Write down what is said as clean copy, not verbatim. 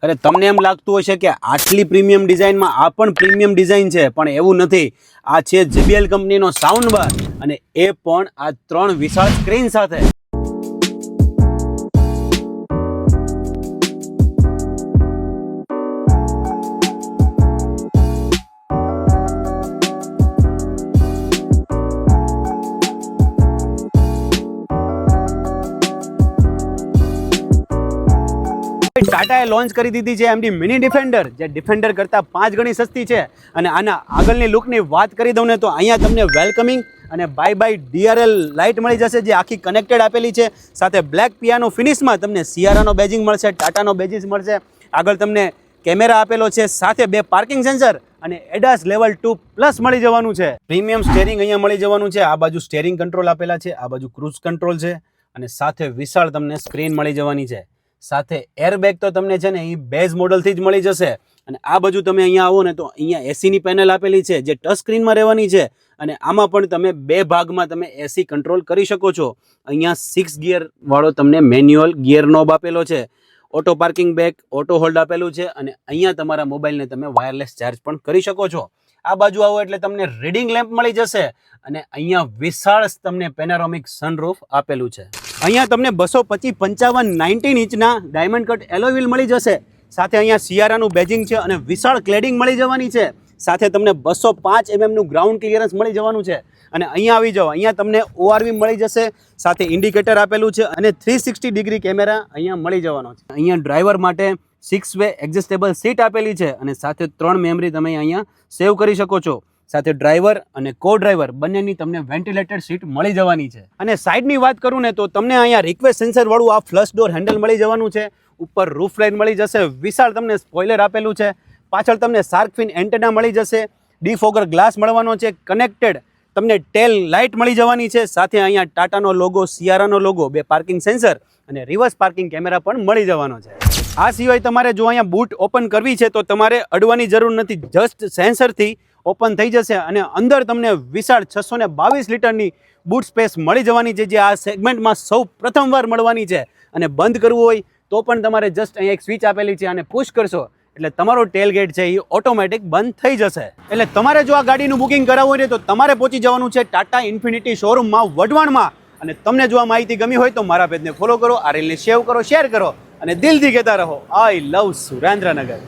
અરે તમને એમ લાગતું હશે કે આટલી પ્રીમિયમ ડિઝાઇનમાં આ પણ પ્રીમિયમ ડિઝાઇન છે, પણ એવું નથી. આ છે JBL કંપનીનો સાઉન્ડ બાર, અને એ પણ આ 3 વિશાળ સ્ક્રીન સાથે. ટાટાએ લોન્ચ કરી દીધી છે એમની મિની ડિફેન્ડર, જે ડિફેન્ડર કરતાં 5 ગણી સસ્તી છે. અને આના આગળની લુકની વાત કરી દઉં ને તો અહીંયા તમને વેલકમિંગ અને બાય બાય DRL લાઇટ મળી જશે, જે આખી કનેક્ટેડ આપેલી છે. સાથે બ્લેક પિયાનો ફિનિશમાં તમને સિયારાનો બેજિંગ મળશે, ટાટાનો બેજિંગ મળશે. આગળ તમને કેમેરા આપેલો છે, સાથે 2 પાર્કિંગ સેન્સર અને એડાસ લેવલ 2 પ્લસ મળી જવાનું છે. પ્રીમિયમ સ્ટેરિંગ અહીંયા મળી જવાનું છે. આ બાજુ સ્ટેરિંગ કંટ્રોલ આપેલા છે, આ બાજુ ક્રૂઝ કંટ્રોલ છે, અને સાથે વિશાળ તમને સ્ક્રીન મળી જવાની છે. સાથે એરબેગ તો તમને છે ને એ બેઝ મોડલથી જ મળી જશે. અને આ બાજુ તમે અહીંયા આવો ને તો અહીંયા એસીની પેનલ આપેલી છે, જે ટચ સ્ક્રીનમાં રહેવાની છે. અને આમાં પણ તમે 2 ભાગમાં તમે એસી કંટ્રોલ કરી શકો છો. અહીંયા 6 ગિયર વાળો તમને મેન્યુઅલ ગિયર નોબ આપેલો છે, auto parking back, auto hold આપેલું છે. અને અહીંયા તમારા મોબાઈલને તમે વાયરલેસ ચાર્જ પણ કરી શકો છો. આ બાજુ આવો એટલે તમને રીડિંગ લેમ્પ મળી જશે. અને અહીંયા વિશાળ તમને પેનોરામિક સનરૂફ આપેલું છે. અહીંયા તમને 225/55 ઇંચના ડાયમંડ કટ એલોય વ્હીલ મળી જશે. સાથે અહીંયા સિયારાનું બેજિંગ છે અને વિશાળ ક્લેડિંગ મળી જવાની છે. સાથે તમને 205 mm નું ગ્રાઉન્ડ ક્લિયરન્સ મળી જવાનું છે. અને અહીંયા આવી જાઓ, અહીંયા તમને ORV મળી જશે, સાથે ઇન્ડિકેટર આપેલું છે, અને 360 ડિગ્રી કેમેરા અહીંયા મળી જવાનો છે. અહીંયા ડ્રાઈવર માટે 6-વે એડજસ્ટેબલ સીટ આપેલી છે, અને સાથે 3 મેમરી તમે અહીંયા સેવ કરી શકો છો. સાથે ડ્રાઈવર અને કો ડ્રાઈવર બંનેની તમને વેન્ટિલેટેડ સીટ મળી જવાની છે. અને સાઈડની વાત કરું ને તો તમને અહીંયા રિક્વેસ્ટ સેન્સર વાળું આ ફ્લશ ડોર હેન્ડલ મળી જવાનું છે. ઉપર રૂફ લાઇન મળી જશે, વિશાળ તમને સ્પોઇલર આપેલું છે. પાછળ તમને શાર્ક ફિન એન્ટેના મળી જશે, ડીફોગર ગ્લાસ મળવાનો છે, કનેક્ટેડ તમને ટેલ લાઇટ મળી જવાની છે. સાથે અહીંયા ટાટાનો લોગો, સિયારાનો લોગો, 2 પાર્કિંગ સેન્સર અને રિવર્સ પાર્કિંગ કેમેરા પણ મળી જવાનો છે. આ સિવાય તમારે જો અહીંયા બૂટ ઓપન કરવી છે તો તમારે અડવાની જરૂર નથી, જસ્ટ સેન્સરથી ઓપન થઈ જશે. અને અંદર તમને વિશાળ 622 લીટરની બૂટ સ્પેસ મળી જવાની છે, જે આ સેગમેન્ટમાં સૌ પ્રથમવાર મળવાની છે. અને બંધ કરવું હોય તો પણ તમારે જસ્ટ અહીંયા એક સ્વિચ આપેલી છે, અને પુશ કરશો એટલે તમારો ટેલગેટ છે એ ઓટોમેટિક બંધ થઈ જશે. એટલે તમારે જો આ ગાડીનું બુકિંગ કરાવવું હોય તો તમારે પહોંચી જવાનું છે ટાટા ઇન્ફિનિટી શોરૂમમાં વઢવાણમાં. અને તમને જો આ માહિતી ગમી હોય તો મારા પેજને ફોલો કરો, આ રીલને સેવ કરો, શેર કરો, અને દિલથી કહેતા રહો, આઈ લવ સુરેન્દ્રનગર.